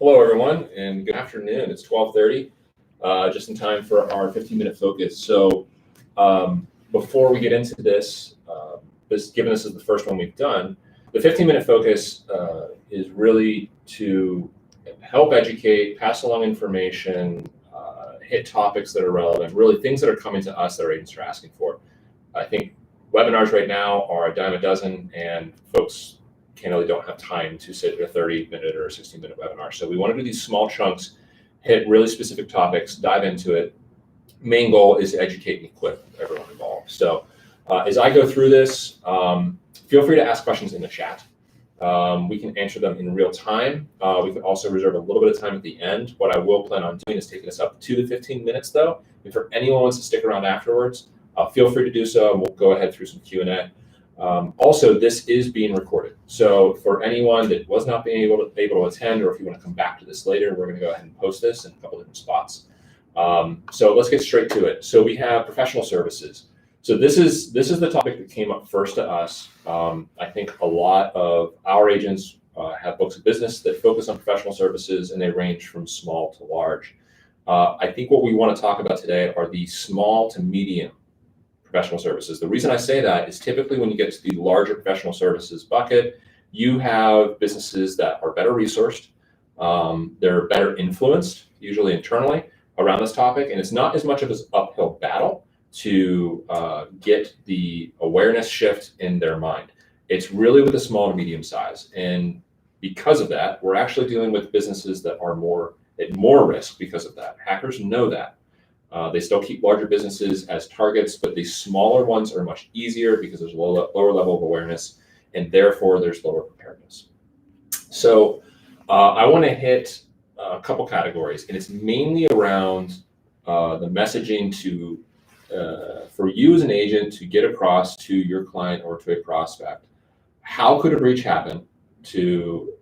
Hello, everyone, and good afternoon. It's 12:30, just in time for our 15-minute focus. So before we get into this, given this is the first one we've done, the 15-minute focus is really to help educate, pass along information, hit topics that are relevant, really things that are coming to us that our agents are asking for. I think webinars right now are a dime a dozen, and folks candidly don't have time to sit at a 30-minute or a 60-minute webinar. So we want to do these small chunks, hit really specific topics, dive into it. Main goal is to educate and equip everyone involved. So as I go through this, feel free to ask questions in the chat. We can answer them in real time. We can also reserve a little bit of time at the end. What I will plan on doing is taking us up to the 15 minutes though. If anyone wants to stick around afterwards, feel free to do so, and we'll go ahead through some Q&A. Also, this is being recorded. So for anyone that was not being able to attend, or if you want to come back to this later, we're going to go ahead and post this in a couple different spots. So let's get straight to it. So we have professional services. So this is the topic that came up first to us. I think a lot of our agents have books of business that focus on professional services, and they range from small to large. I think what we want to talk about today are the small to medium professional services. The reason I say that is typically when you get to the larger professional services bucket, you have businesses that are better resourced, they're better influenced, usually internally, around this topic, and it's not as much of an uphill battle to get the awareness shift in their mind. It's really with the small to medium size, and because of that, we're actually dealing with businesses that are at more risk because of that. Hackers know that. They still keep larger businesses as targets, but the smaller ones are much easier because there's a lower level of awareness, and therefore there's lower preparedness. So I want to hit a couple categories, and it's mainly around the messaging for you as an agent to get across to your client or to a prospect. How could a breach happen to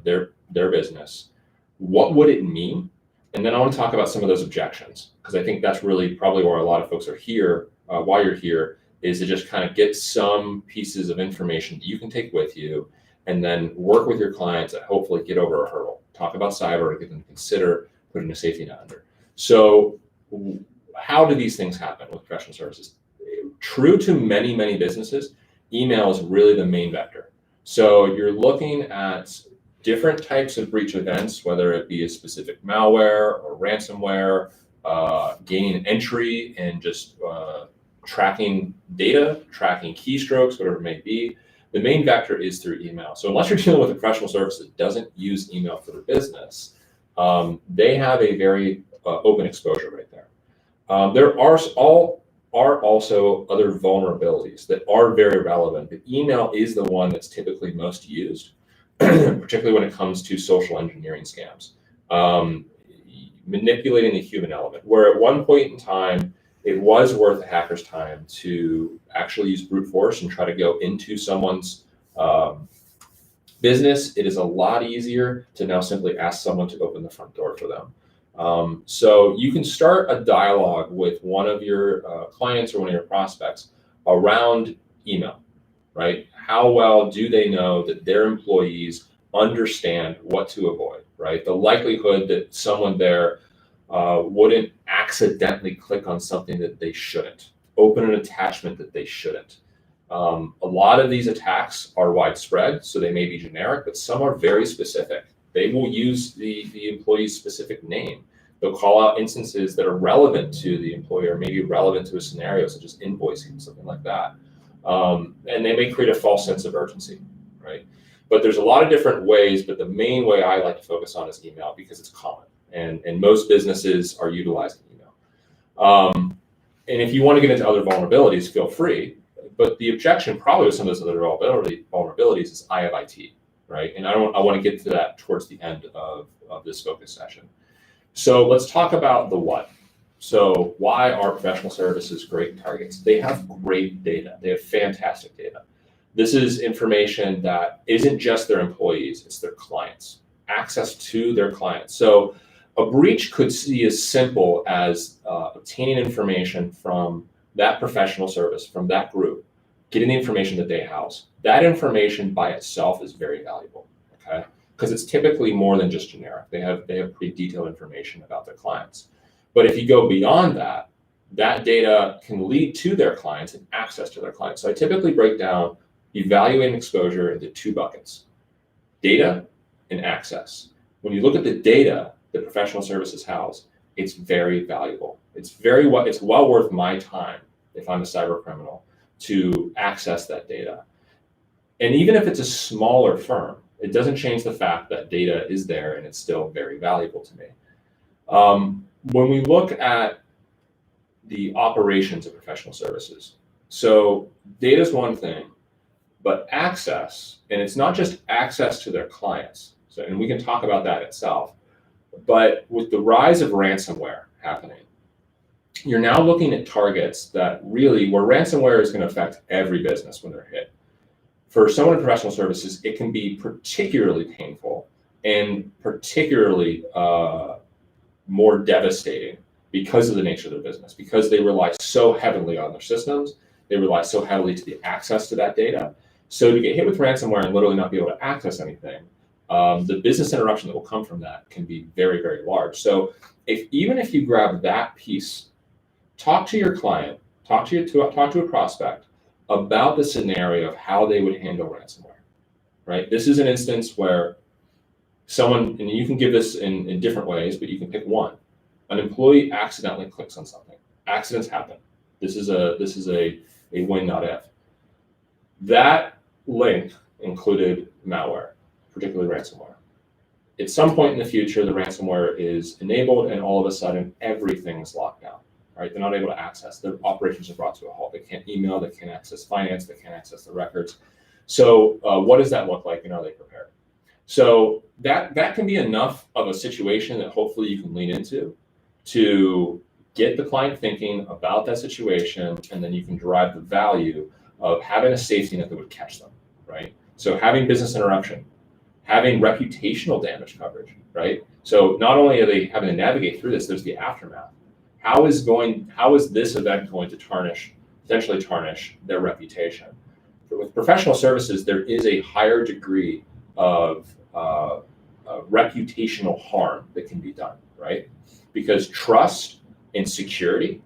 their business? What would it mean? And then I want to talk about some of those objections, because I think that's really probably where a lot of folks are here, why you're here, is to just kind of get some pieces of information that you can take with you and then work with your clients and hopefully get over a hurdle. Talk about cyber and get them to consider putting a safety net under. So how do these things happen with professional services? True to many, many businesses, email is really the main vector. So you're looking at different types of breach events, whether it be a specific malware or ransomware, gaining entry and just tracking data, tracking keystrokes, whatever it may be. The main vector is through email. So unless you're dealing with a professional service that doesn't use email for their business, they have a very open exposure right there. There are also other vulnerabilities that are very relevant, but email is the one that's typically most used, particularly when it comes to social engineering scams, manipulating the human element, where at one point in time, it was worth a hacker's time to actually use brute force and try to go into someone's business. It is a lot easier to now simply ask someone to open the front door for them. So you can start a dialogue with one of your clients or one of your prospects around email, right? How well do they know that their employees understand what to avoid, right? The likelihood that someone there wouldn't accidentally click on something that they shouldn't, open an attachment that they shouldn't. A lot of these attacks are widespread, so they may be generic, but some are very specific. They will use the employee's specific name. They'll call out instances that are relevant to the employer, maybe relevant to a scenario such as invoicing, something like that. And they may create a false sense of urgency, right? But there's a lot of different ways, but the main way I like to focus on is email because it's common, and most businesses are utilizing email. And if you want to get into other vulnerabilities, feel free, but the objection probably with some of those other vulnerabilities is I have IT, right? And I want to get to that towards the end of this focus session. So let's talk about the what. So why are professional services great targets? They have great data. They have fantastic data. This is information that isn't just their employees, it's their clients, access to their clients. So a breach could be as simple as obtaining information from that professional service, from that group, getting the information that they house. That information by itself is very valuable, okay? because it's typically more than just generic. They have pretty detailed information about their clients. But if you go beyond that, that data can lead to their clients and access to their clients. So I typically break down evaluating exposure into two buckets: data and access. When you look at the data that professional services house, it's very valuable. It's well worth my time if I'm a cyber criminal to access that data. And even if it's a smaller firm, it doesn't change the fact that data is there and it's still very valuable to me. When we look at the operations of professional services, so data is one thing, but access, and it's not just access to their clients. So, and we can talk about that itself, but with the rise of ransomware happening, you're now looking at targets that really, where ransomware is going to affect every business when they're hit. For someone in professional services, it can be particularly painful and particularly more devastating because of the nature of their business, because they rely so heavily on their systems, they rely so heavily to the access to that data. So to get hit with ransomware and literally not be able to access anything, the business interruption that will come from that can be very, very large. So even if you grab that piece, talk to your client, talk to a prospect about the scenario of how they would handle ransomware, right? This is an instance where someone, and you can give this in different ways, but you can pick one. An employee accidentally clicks on something. Accidents happen. This is a when, not if. That link included malware, particularly ransomware. At some point in the future, the ransomware is enabled and all of a sudden everything is locked down, right? They're not able to access. Their operations are brought to a halt. They can't email, they can't access finance, they can't access the records. So what does that look like and are they prepared? So that can be enough of a situation that hopefully you can lean into to get the client thinking about that situation, and then you can derive the value of having a safety net that would catch them, right? So having business interruption, having reputational damage coverage, right? So not only are they having to navigate through this, there's the aftermath. How is this event going to potentially tarnish their reputation? With professional services, there is a higher degree of reputational harm that can be done, right? Because trust and security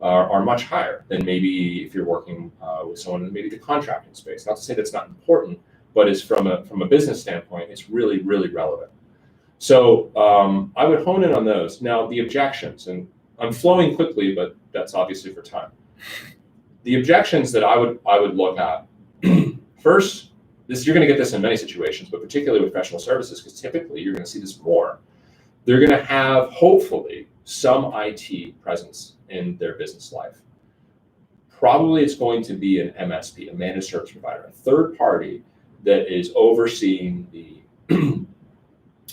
are much higher than maybe if you're working with someone in maybe the contracting space. Not to say that's not important, but it's from a business standpoint, it's really, really relevant. So I would hone in on those. Now, the objections, and I'm flowing quickly, but that's obviously for time. The objections that I would look at, first, you're going to get this in many situations, but particularly with professional services, because typically you're going to see this more. They're going to have, hopefully, some IT presence in their business life. Probably it's going to be an MSP, a managed service provider, a third party that is overseeing the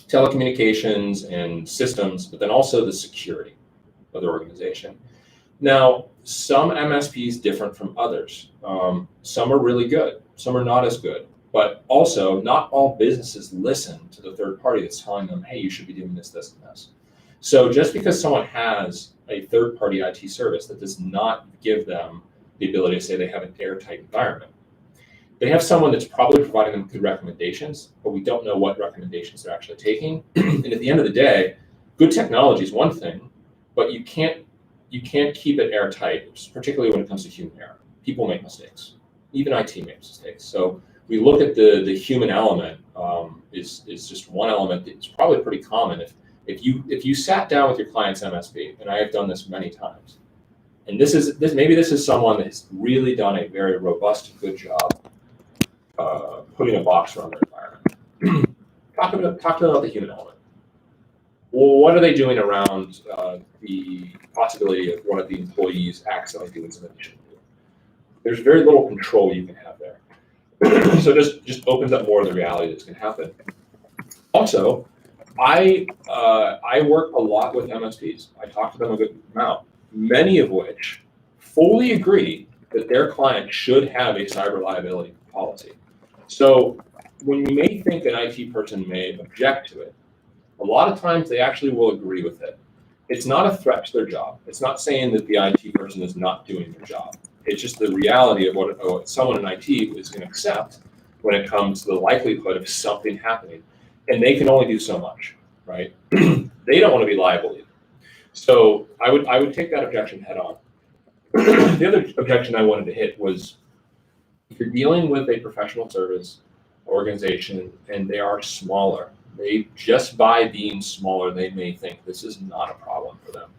telecommunications and systems, but then also the security of the organization. Now, some MSPs different from others. Some are really good, some are not as good. But also, not all businesses listen to the third party that's telling them, hey, you should be doing this, this, and this. So just because someone has a third-party IT service, that does not give them the ability to say they have an airtight environment. They have someone that's probably providing them good recommendations, but we don't know what recommendations they're actually taking. And at the end of the day, good technology is one thing, but you can't keep it airtight, particularly when it comes to human error. People make mistakes. Even IT makes mistakes. So we look at the human element is just one element that's probably pretty common. If you sat down with your client's MSP, and I have done this many times, and this is someone that's really done a very robust, good job putting a box around their environment. Talk to them about the human element. Well, what are they doing around the possibility of one of the employees accidentally doing something they shouldn't do? There's very little control you can have there. So just opens up more of the reality that's going to happen. Also, I work a lot with MSPs. I talk to them a good amount, many of which fully agree that their client should have a cyber liability policy. So when you may think an IT person may object to it, a lot of times they actually will agree with it. It's not a threat to their job. It's not saying that the IT person is not doing their job. It's just the reality of what someone in IT is going to accept when it comes to the likelihood of something happening. and they can only do so much, right? They don't want to be liable either. So I would take that objection head on. The other objection I wanted to hit was, if you're dealing with a professional service organization and they are smaller, they just by being smaller, they may think this is not a problem for them,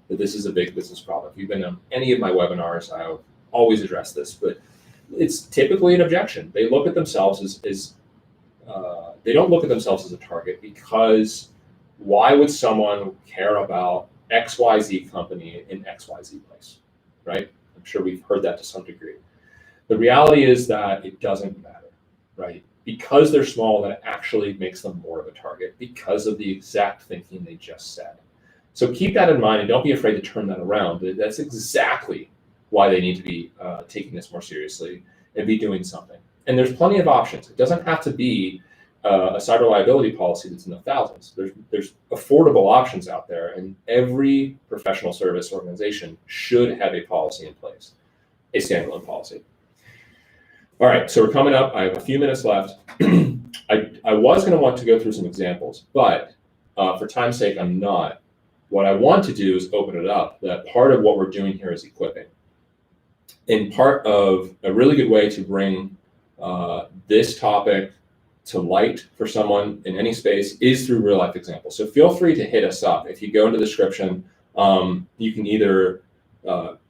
that this is a big business problem. If you've been on any of my webinars, I always address this, but it's typically an objection. They look at themselves as they don't look at themselves as a target, because why would someone care about XYZ company in XYZ place, right? I'm sure we've heard that to some degree. The reality is that it doesn't matter, right? Because they're small, that actually makes them more of a target because of the exact thinking they just said. So keep that in mind and don't be afraid to turn that around. That's exactly why they need to be taking this more seriously and be doing something. And there's plenty of options. It doesn't have to be a cyber liability policy that's in the thousands. There's affordable options out there, and every professional service organization should have a policy in place, a standalone policy. All right, so we're coming up. I have a few minutes left. I was going to want to go through some examples, but for time's sake, I'm not. What I want to do is open it up, that part of what we're doing here is equipping. And part of a really good way to bring this topic to light for someone in any space is through real life examples. So feel free to hit us up. If you go into the description, you can either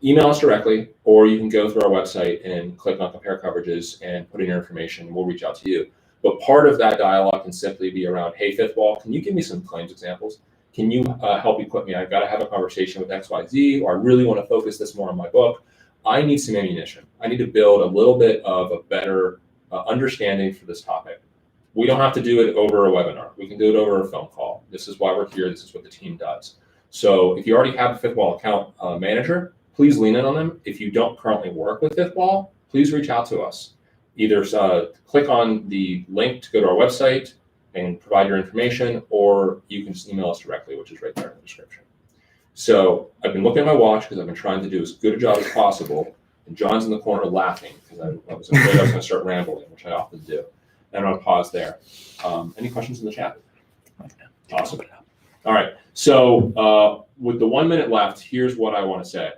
email us directly, or you can go through our website and click on compare coverages and put in your information, and we'll reach out to you. But part of that dialogue can simply be around, hey, Fifth Wall, can you give me some claims examples? Can you help equip me? I've got to have a conversation with XYZ, or I really want to focus this more on my book. I need some ammunition. I need to build a little bit of a better understanding for this topic. We don't have to do it over a webinar. We can do it over a phone call. This is why we're here. This is what the team does. So if you already have a Fifth Wall account manager, please lean in on them. If you don't currently work with Fifth Wall, please reach out to us. Either click on the link to go to our website and provide your information, or you can just email us directly, which is right there in the description. So I've been looking at my watch because I've been trying to do as good a job as possible. And John's in the corner laughing because I was afraid I was going to start rambling, which I often do. And I'll pause there. Any questions in the chat? Awesome. All right. So with the 1 minute left, here's what I want to say.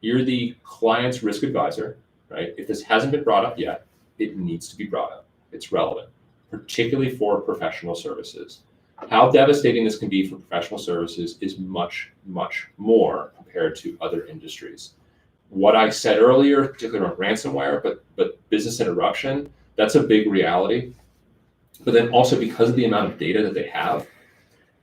You're the client's risk advisor, right? If this hasn't been brought up yet, it needs to be brought up. It's relevant, particularly for professional services. How devastating this can be for professional services is much, much more compared to other industries. What I said earlier, particularly around ransomware, but business interruption, that's a big reality. But then also, because of the amount of data that they have,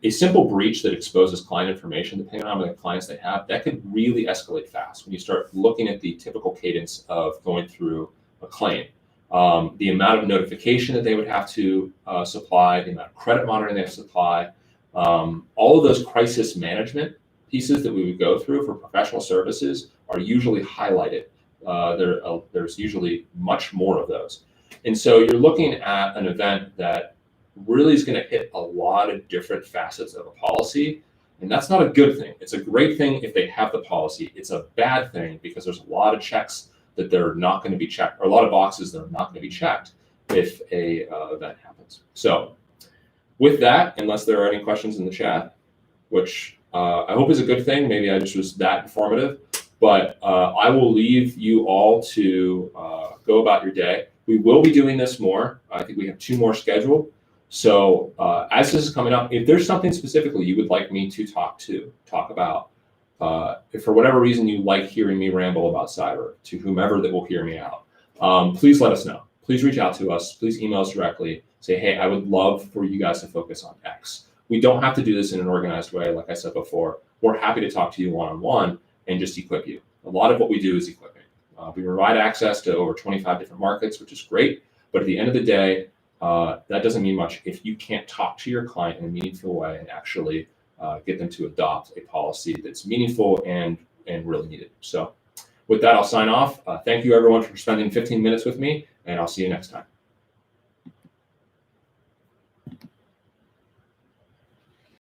a simple breach that exposes client information, depending on how many clients they have, that could really escalate fast when you start looking at the typical cadence of going through a claim. The amount of notification that they would have to supply, the amount of credit monitoring they have to supply, all of those crisis management pieces that we would go through for professional services are usually highlighted. There's usually much more of those. And so you're looking at an event that really is going to hit a lot of different facets of a policy. And that's not a good thing. It's a great thing if they have the policy. It's a bad thing because there's a lot of checks that they're not going to be checked, or a lot of boxes that are not going to be checked if a event happens. So with that, unless there are any questions in the chat, which I hope is a good thing, maybe I just was that informative, but I will leave you all to go about your day. We will be doing this more. I think we have 2 more scheduled. So as this is coming up, if there's something specifically you would like me to talk about, if for whatever reason you like hearing me ramble about cyber, to whomever that will hear me out, please let us know. Please reach out to us. Please email us directly. Say, hey, I would love for you guys to focus on X. We don't have to do this in an organized way. Like I said before, we're happy to talk to you one-on-one and just equip you. A lot of what we do is equipping. We provide access to over 25 different markets, which is great. But at the end of the day, that doesn't mean much if you can't talk to your client in a meaningful way and actually get them to adopt a policy that's meaningful and really needed. So with that, I'll sign off. Thank you, everyone, for spending 15 minutes with me, and I'll see you next time.